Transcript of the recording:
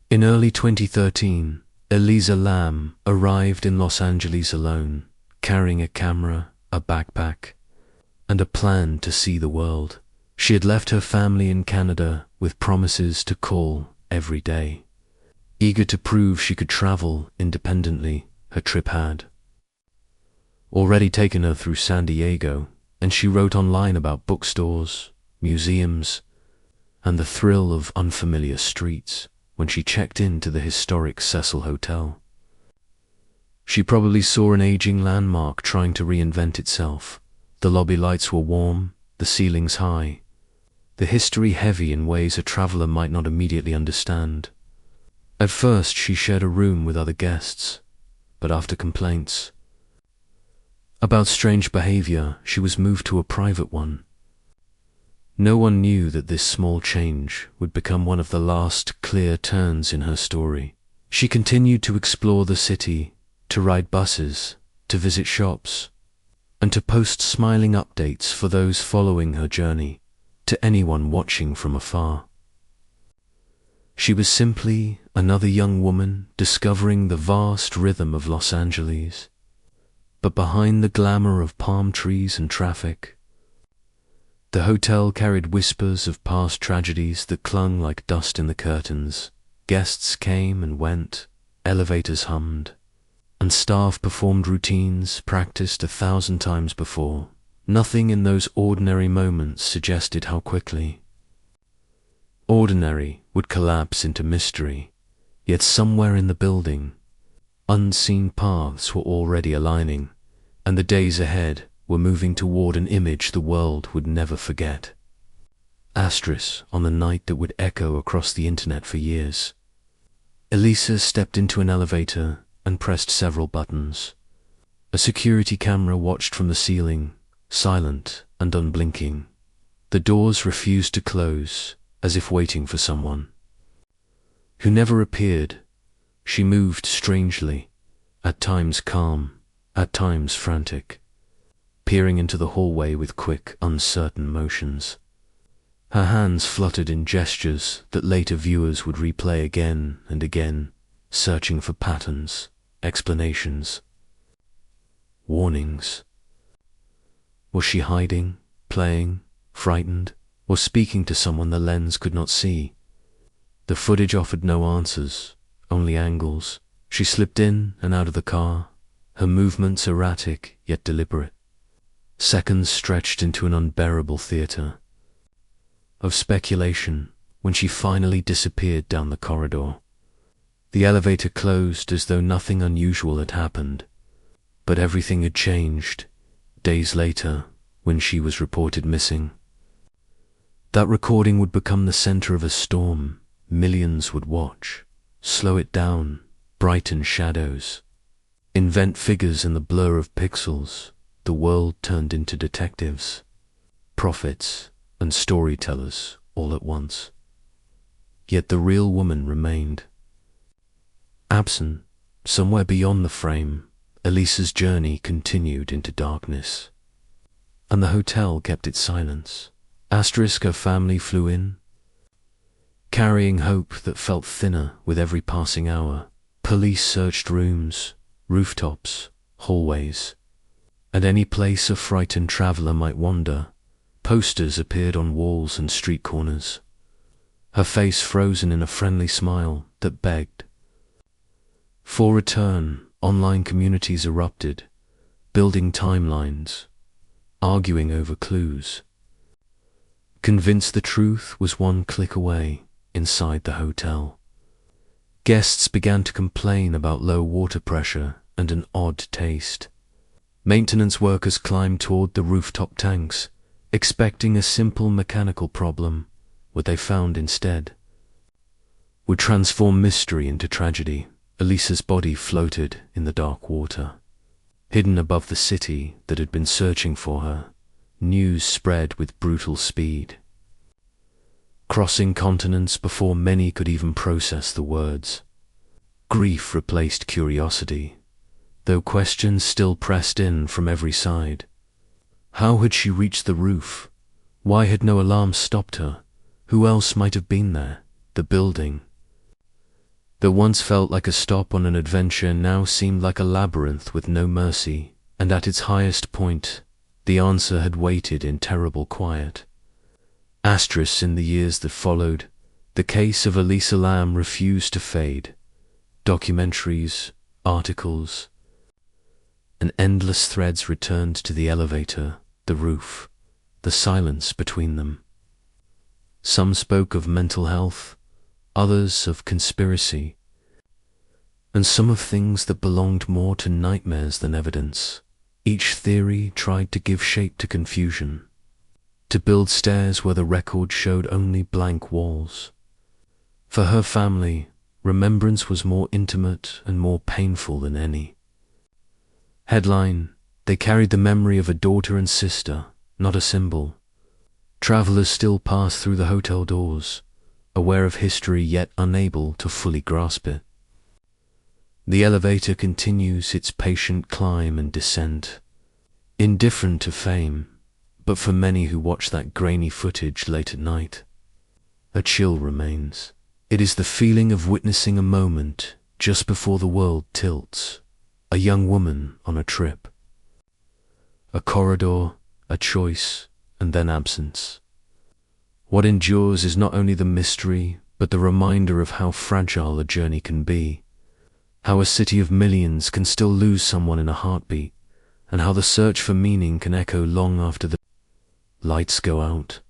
In early 2013, Elisa Lam arrived in Los Angeles alone, carrying a camera, a backpack, and a plan to see the world. She had left her family in Canada with promises to call every day. Eager to prove she could travel independently, her trip had already taken her through San Diego, and she wrote online about bookstores, museums, and the thrill of unfamiliar streets when she checked into the historic Cecil Hotel. She probably saw an aging landmark trying to reinvent itself. The lobby lights were warm, the ceilings high, the history heavy in ways a traveler might not immediately understand. At first she shared a room with other guests, but after complaints about strange behavior, she was moved to a private one. No one knew that this small change would become one of the last clear turns in her story. She continued to explore the city, to ride buses, to visit shops, and to post smiling updates for those following her journey, to anyone watching from afar. She was simply another young woman discovering the vast rhythm of Los Angeles. But behind the glamour of palm trees and traffic, the hotel carried whispers of past tragedies that clung like dust in the curtains. Guests came and went, elevators hummed, and staff performed routines practiced 1,000 times before. Nothing in those ordinary moments suggested how quickly ordinary would collapse into mystery. Yet somewhere in the building, unseen paths were already aligning, and the days ahead were moving toward an image the world would never forget. Asterisk on the night that would echo across the internet for years. Elisa stepped into an elevator and pressed several buttons. A security camera watched from the ceiling, silent and unblinking. The doors refused to close, as if waiting for someone who never appeared. She moved strangely, at times calm, at times frantic, peering into the hallway with quick, uncertain motions. Her hands fluttered in gestures that later viewers would replay again and again, searching for patterns, explanations, warnings. Was she hiding, playing, frightened, or speaking to someone the lens could not see? The footage offered no answers, only angles. She slipped in and out of the car, her movements erratic yet deliberate. Seconds stretched into an unbearable theater of speculation when she finally disappeared down the corridor. The elevator closed as though nothing unusual had happened, but everything had changed days later when she was reported missing. That recording would become the center of a storm. Millions would watch, slow it down, brighten shadows, invent figures in the blur of pixels. The world turned into detectives, prophets, and storytellers all at once. Yet the real woman remained. Absent, somewhere beyond the frame, Elisa's journey continued into darkness, and the hotel kept its silence. Asterisk her family flew in, carrying hope that felt thinner with every passing hour. Police searched rooms, rooftops, hallways, and any place a frightened traveler might wander. Posters appeared on walls and street corners, her face frozen in a friendly smile that begged for return. Online communities erupted, building timelines, arguing over clues, convinced the truth was one click away. Inside the hotel, guests began to complain about low water pressure and an odd taste. Maintenance workers climbed toward the rooftop tanks, expecting a simple mechanical problem. What they found instead would transform mystery into tragedy. Elisa's body floated in the dark water, hidden above the city that had been searching for her. News spread with brutal speed, crossing continents before many could even process the words. Grief replaced curiosity, though questions still pressed in from every side. How had she reached the roof? Why had no alarm stopped her? Who else might have been there? The building that once felt like a stop on an adventure now seemed like a labyrinth with no mercy, and at its highest point, the answer had waited in terrible quiet. Asterisks in the years that followed, the case of Elisa Lam refused to fade. Documentaries, articles, and endless threads returned to the elevator, the roof, the silence between them. Some spoke of mental health, others of conspiracy, and some of things that belonged more to nightmares than evidence. Each theory tried to give shape to confusion, to build stairs where the record showed only blank walls. For her family, remembrance was more intimate and more painful than any. Headline: they carried the memory of a daughter and sister, not a symbol. Travelers still pass through the hotel doors, aware of history yet unable to fully grasp it. The elevator continues its patient climb and descent, indifferent to fame, but for many who watch that grainy footage late at night, a chill remains. It is the feeling of witnessing a moment just before the world tilts. A young woman on a trip. A corridor, a choice, and then absence. What endures is not only the mystery, but the reminder of how fragile a journey can be, how a city of millions can still lose someone in a heartbeat, and how the search for meaning can echo long after the lights go out.